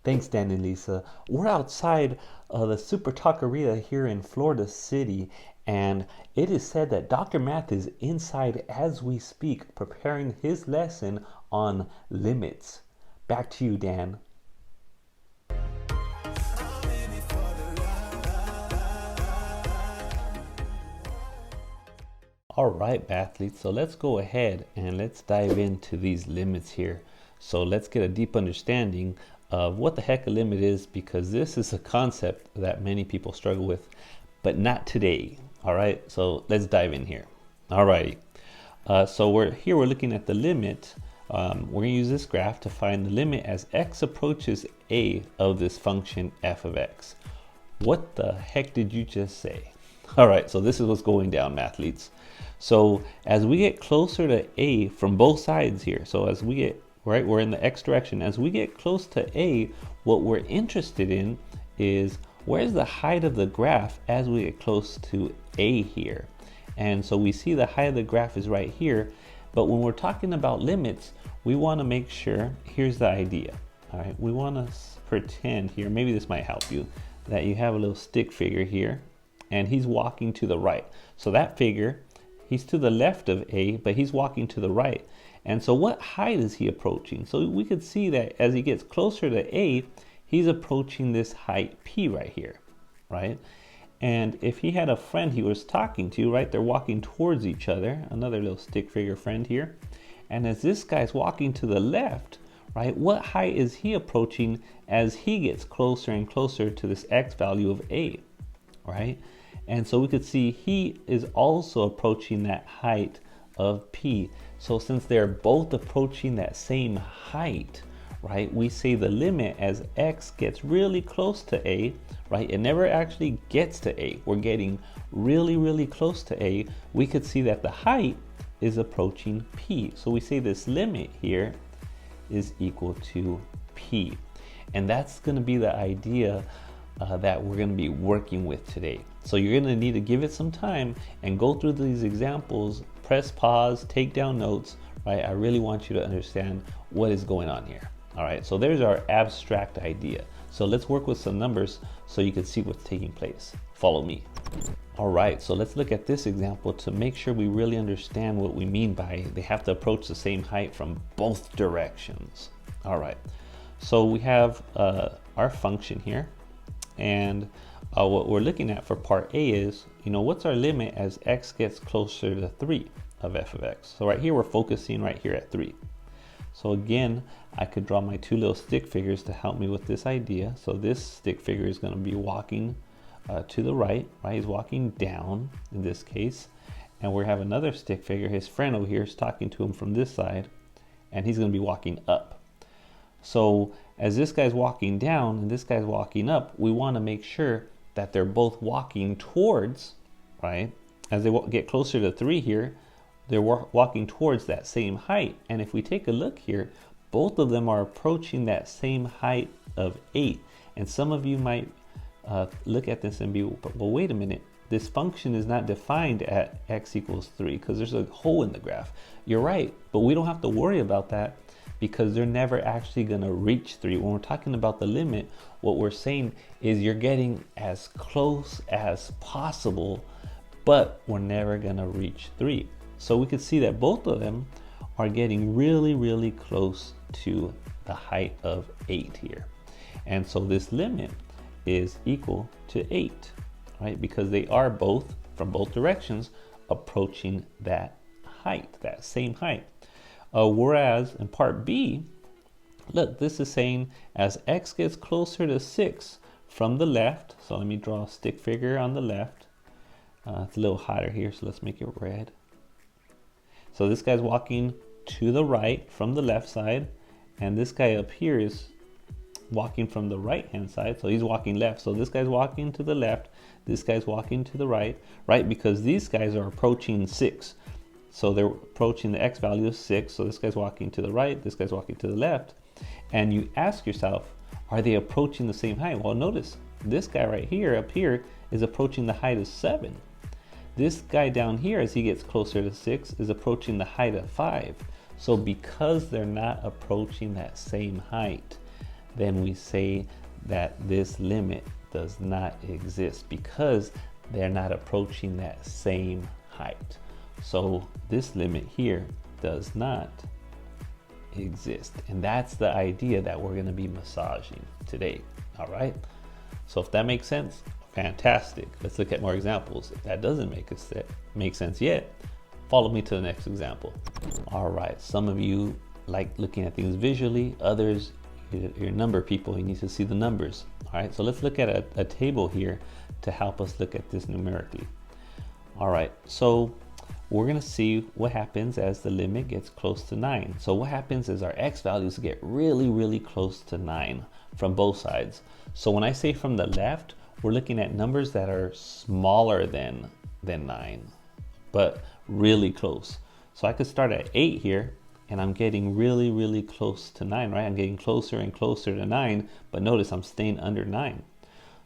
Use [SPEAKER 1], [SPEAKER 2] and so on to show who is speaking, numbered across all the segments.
[SPEAKER 1] Thanks, Dan and Lisa. We're outside the Super Taqueria here in Florida City, and it is said that Dr. Math is inside as we speak, preparing his lesson on limits. Back to you, Dan. All right, athletes, so let's go ahead and let's dive into these limits here. So let's get a deep understanding of what the heck a limit is, because this is a concept that many people struggle with, but not today. All right, so let's dive in here. All righty, so we're looking at the limit. We're going to use this graph to find the limit as x approaches a of this function f of x. What the heck did you just say? All right, so this is what's going down, mathletes. So as we get closer to a from both sides here, so as we get, right, we're in the x direction. As we get close to a, what we're interested in is where's the height of the graph as we get close to a here. And so we see the height of the graph is right here. But when we're talking about limits, we want to make sure, here's the idea. All right, we want to pretend here, maybe this might help you, that you have a little stick figure here, and he's walking to the right. So that figure, he's to the left of a, but he's walking to the right. And so what height is he approaching? So we could see that as he gets closer to a, he's approaching this height p right here, right? And if he had a friend he was talking to, right, they're walking towards each other, another little stick figure friend here. And as this guy's walking to the left, right, what height is he approaching as he gets closer and closer to this x value of a, right? And so we could see he is also approaching that height of p. So since they're both approaching that same height, right, we say the limit as x gets really close to a, right, it never actually gets to a, we're getting really, really close to a, we could see that the height is approaching p. So we say this limit here is equal to p. And that's going to be the idea that we're going to be working with today. So you're going to need to give it some time and go through these examples, press pause, take down notes, right? I really want you to understand what is going on here. All right, so there's our abstract idea. So let's work with some numbers so you can see what's taking place. Follow me. All right, so let's look at this example to make sure we really understand what we mean by they have to approach the same height from both directions. All right, so we have our function here, and what we're looking at for part A is, what's our limit as x gets closer to 3 of f of x. So right here, we're focusing right here at 3. So again, I could draw my two little stick figures to help me with this idea. So this stick figure is going to be walking to the right, right? He's walking down in this case. And we have another stick figure, his friend over here is talking to him from this side, and he's going to be walking up. So as this guy's walking down and this guy's walking up, we want to make sure that they're both walking towards, right? As they get closer to 3 here, they're walking towards that same height. And if we take a look here, both of them are approaching that same height of 8. And some of you might look at this and be, well, wait a minute, this function is not defined at x equals 3 because there's a hole in the graph. You're right, but we don't have to worry about that because they're never actually going to reach 3. When we're talking about the limit, what we're saying is you're getting as close as possible, but we're never going to reach 3. So we could see that both of them are getting really, really close to the height of 8 here. And so this limit is equal to 8, right? Because they are both, from both directions, approaching that height, that same height. Whereas in part B, look, this is saying as x gets closer to 6 from the left, so let me draw a stick figure on the left. It's a little hotter here, so let's make it red. So this guy's walking to the right from the left side, and this guy up here is walking from the right hand side, so he's walking left. So this guy's walking to the left, this guy's walking to the right, right? Because these guys are approaching 6. So they're approaching the x value of 6. So this guy's walking to the right, this guy's walking to the left. And you ask yourself, are they approaching the same height? Well, notice this guy right here, up here, is approaching the height of 7. This guy down here, as he gets closer to 6, is approaching the height of 5. So because they're not approaching that same height, then we say that this limit does not exist because they're not approaching that same height. So this limit here does not exist. And that's the idea that we're going to be massaging today. All right. So if that makes sense, fantastic. Let's look at more examples. If that doesn't make sense yet, follow me to the next example. All right. Some of you like looking at things visually. Others, you're number people. You need to see the numbers. All right. So let's look at a table here to help us look at this numerically. All right. So we're going to see what happens as the limit gets close to 9. So what happens is our x values get really, really close to 9 from both sides. So when I say from the left, we're looking at numbers that are smaller than 9, but really close. So I could start at 8 here, and I'm getting really, really close to 9, right? I'm getting closer and closer to 9, but notice I'm staying under 9.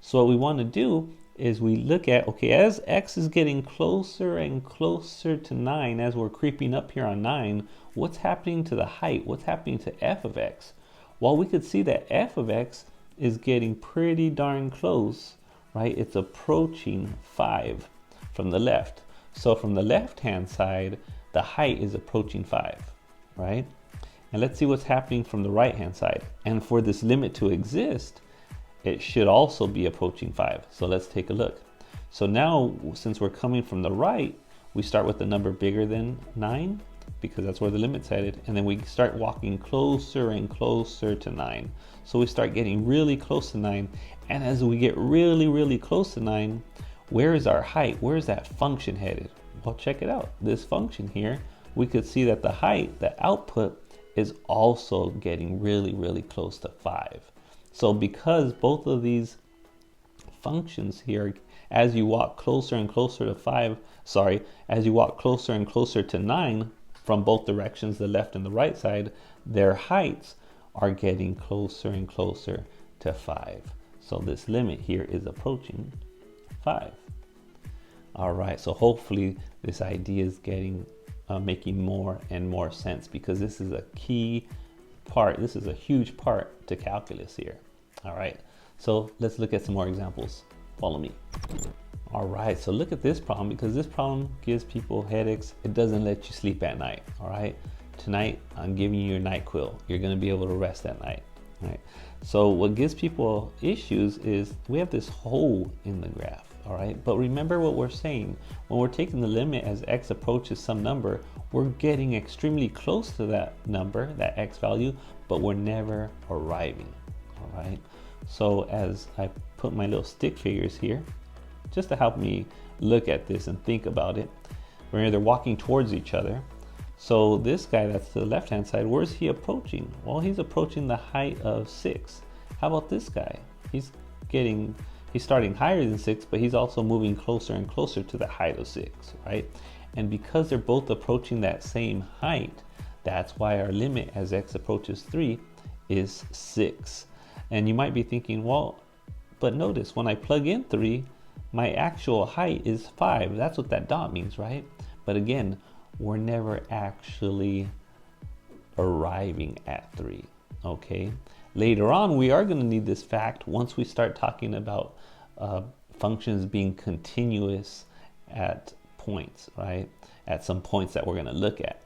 [SPEAKER 1] So what we want to do is we look at, okay, as x is getting closer and closer to 9, as we're creeping up here on 9, what's happening to the height? What's happening to f of x? Well, we could see that f of x is getting pretty darn close, right? It's approaching 5 from the left. So from the left-hand side, the height is approaching 5, right? And let's see what's happening from the right-hand side. And for this limit to exist, it should also be approaching 5. So let's take a look. So now, since we're coming from the right, we start with the number bigger than 9 because that's where the limit's headed. And then we start walking closer and closer to 9. So we start getting really close to 9. And as we get really, really close to 9, where is our height? Where is that function headed? Well, check it out. This function here, we could see that the height, the output, is also getting really, really close to 5. So because both of these functions here, as you walk closer and closer to as you walk closer and closer to 9 from both directions, the left and the right side, their heights are getting closer and closer to 5. So this limit here is approaching 5. All right, so hopefully this idea is making more and more sense, because this is a key part. This is a huge part to calculus here. All right, so let's look at some more examples. Follow me. All right, so look at this problem, because this problem gives people headaches. It doesn't let you sleep at night. All right, tonight I'm giving you your NyQuil. You're going to be able to rest at night. All right, so what gives people issues is we have this hole in the graph. All right, but remember what we're saying. When we're taking the limit as x approaches some number, we're getting extremely close to that number, that x value, but we're never arriving. All right, so as I put my little stick figures here, just to help me look at this and think about it, they're walking towards each other. So this guy that's to the left hand side, where's he approaching? Well, he's approaching the height of 6. How about this guy? He's starting higher than 6, but he's also moving closer and closer to the height of 6, right? And because they're both approaching that same height, that's why our limit as x approaches 3 is 6. And you might be thinking, well, but notice when I plug in 3, my actual height is 5. That's what that dot means, right? But again, we're never actually arriving at 3, okay? Later on, we are going to need this fact once we start talking about functions being continuous at points, right? At some points that we're going to look at.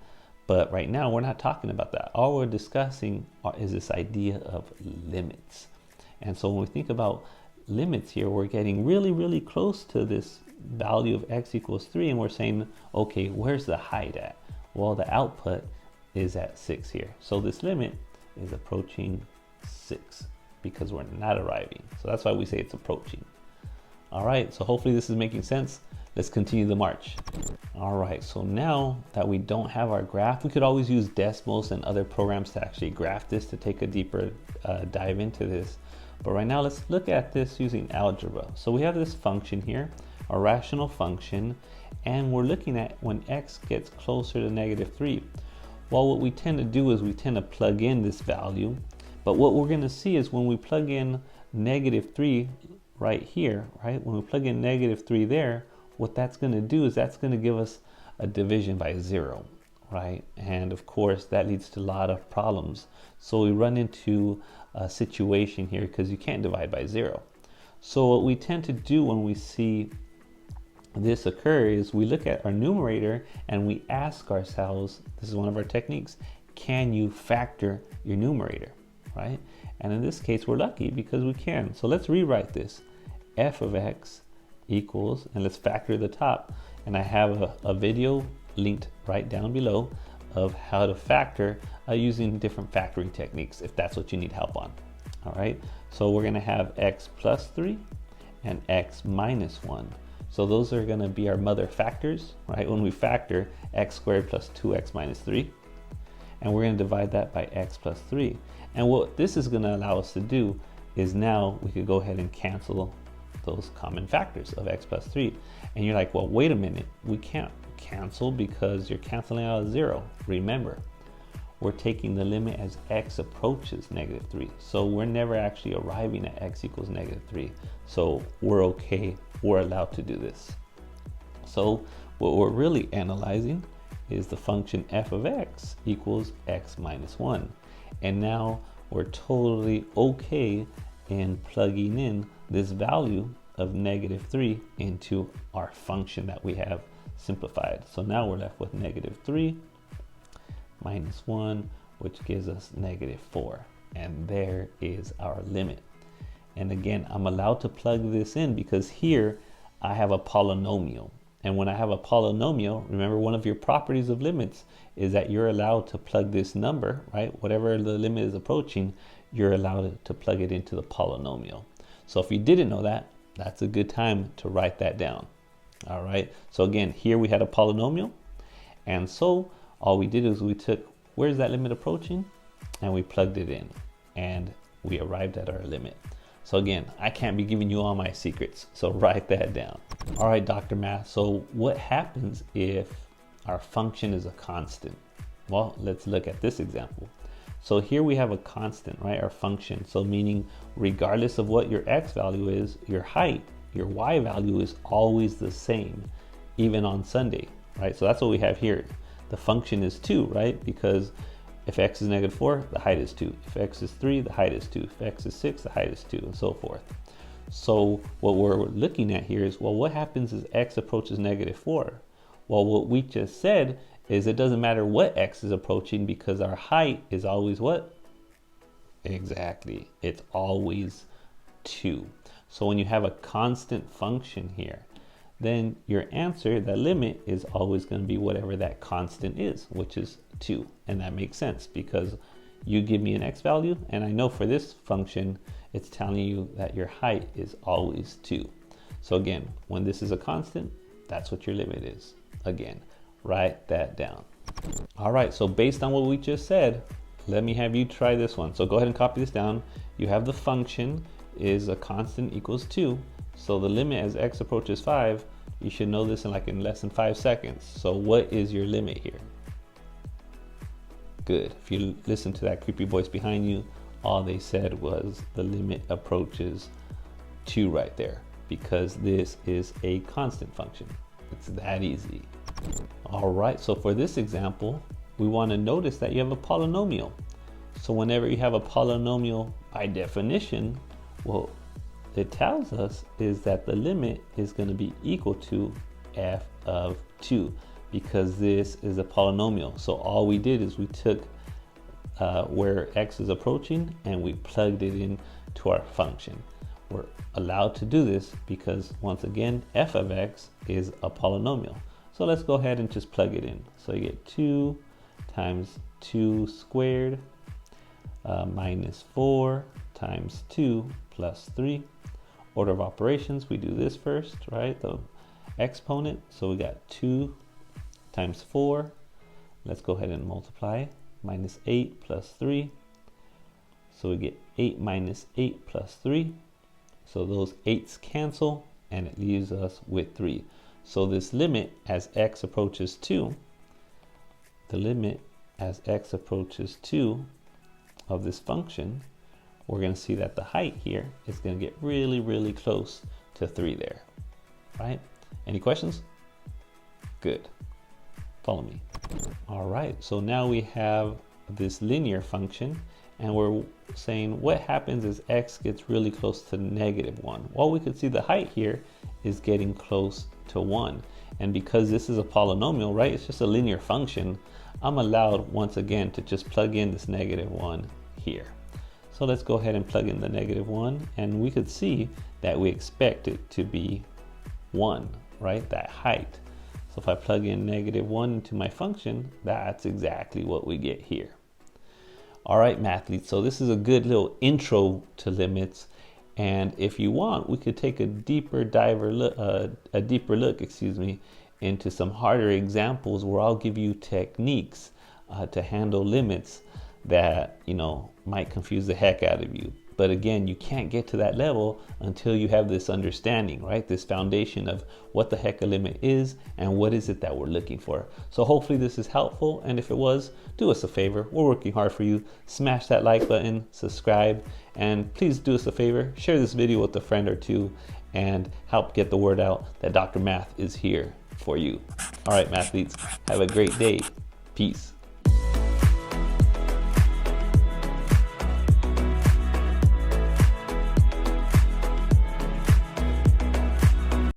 [SPEAKER 1] But right now, we're not talking about that. All we're discussing is this idea of limits. And so when we think about limits here, we're getting really, really close to this value of x equals 3, and we're saying, okay, where's the height at? Well, the output is at 6 here. So this limit is approaching 6 because we're not arriving. So that's why we say it's approaching. All right, so hopefully this is making sense. Let's continue the march. All right, so now that we don't have our graph, we could always use Desmos and other programs to actually graph this to take a deeper dive into this. But right now, let's look at this using algebra. So we have this function here, a rational function, and we're looking at when x gets closer to -3. Well, what we tend to do is we tend to plug in this value, but what we're going to see is when we plug in -3 right here, right? When we plug in -3 there, what that's going to do is that's going to give us a division by 0, right? And of course, that leads to a lot of problems. So we run into a situation here because you can't divide by 0. So what we tend to do when we see this occur is we look at our numerator and we ask ourselves, this is one of our techniques, can you factor your numerator, right? And in this case, we're lucky because we can. So let's rewrite this. F of x equals, and let's factor the top. And I have a video linked right down below of how to factor using different factoring techniques, if that's what you need help on. All right, so we're gonna have x plus 3 and x minus 1. So those are gonna be our mother factors, right? When we factor x squared plus 2x minus 3, and we're gonna divide that by x plus 3. And what this is gonna allow us to do is now we could go ahead and cancel those common factors of x plus 3. And you're like, well, wait a minute, we can't cancel because you're canceling out a 0. Remember, we're taking the limit as x approaches -3. So we're never actually arriving at x equals -3. So we're okay, we're allowed to do this. So what we're really analyzing is the function f of x equals x minus 1. And now we're totally okay in plugging in this value of -3 into our function that we have simplified. So now we're left with -3 minus 1, which gives us -4. And there is our limit. And again, I'm allowed to plug this in because here I have a polynomial. And when I have a polynomial, remember, one of your properties of limits is that you're allowed to plug this number, right? Whatever the limit is approaching, you're allowed to plug it into the polynomial. So if you didn't know that, that's a good time to write that down. All right. So again, here we had a polynomial. And so all we did is we took, where's that limit approaching? And we plugged it in and we arrived at our limit. So again, I can't be giving you all my secrets, so write that down. All right, Dr. Math, so what happens if our function is a constant? Well, let's look at this example. So here we have a constant, right, our function. So meaning regardless of what your x value is, your height, your y value is always the same, even on Sunday, right? So that's what we have here. The function is 2, right? Because if x is -4, the height is 2. If x is 3, the height is 2. If x is 6, the height is 2, and so forth. So what we're looking at here is, well, what happens as x approaches -4? Well, what we just said is it doesn't matter what x is approaching because our height is always what? Exactly, it's always 2. So when you have a constant function here, then your answer, the limit, is always going to be whatever that constant is, which is 2. And that makes sense because you give me an x value, and I know for this function, it's telling you that your height is always 2. So again, when this is a constant, that's what your limit is. Again, write that down. All right, so based on what we just said, let me have you try this one. So go ahead and copy this down. You have the function is a constant equals 2. So the limit as x approaches 5, you should know this in less than 5 seconds. So what is your limit here? Good. If you listen to that creepy voice behind you, all they said was the limit approaches 2 right there, because this is a constant function. It's that easy. All right, so for this example, we want to notice that you have a polynomial. So whenever you have a polynomial, by definition, what it tells us is that the limit is going to be equal to f of 2, because this is a polynomial. So all we did is we took where x is approaching and we plugged it in to our function. We're allowed to do this because, once again, f of x is a polynomial. So let's go ahead and just plug it in. So you get 2 times 2 squared minus 4 times 2 plus 3. Order of operations, we do this first, right? The exponent. So we got 2 times 4. Let's go ahead and multiply. Minus 8 plus 3. So we get 8 minus 8 plus 3. So those 8's cancel and it leaves us with 3. So this limit as x approaches 2, the limit as x approaches 2 of this function, we're going to see that the height here is going to get really, really close to 3 there, right? Any questions? Good. Follow me. All right, so now we have this linear function, and we're saying what happens as x gets really close to -1. Well, we could see the height here is getting close to 1. And because this is a polynomial, right, it's just a linear function, I'm allowed once again to just plug in this -1 here. So let's go ahead and plug in the -1, and we could see that we expect it to be 1, right, that height. So if I plug in -1 into my function, that's exactly what we get here. All right, mathletes, so this is a good little intro to limits. And if you want, we could take a deeper look, into some harder examples where I'll give you techniques to handle limits that, might confuse the heck out of you. But again, you can't get to that level until you have this understanding, right? This foundation of what the heck a limit is and what is it that we're looking for. So hopefully this is helpful. And if it was, do us a favor. We're working hard for you. Smash that like button, subscribe, and please do us a favor. Share this video with a friend or two and help get the word out that Dr. Math is here for you. All right, mathletes, have a great day. Peace.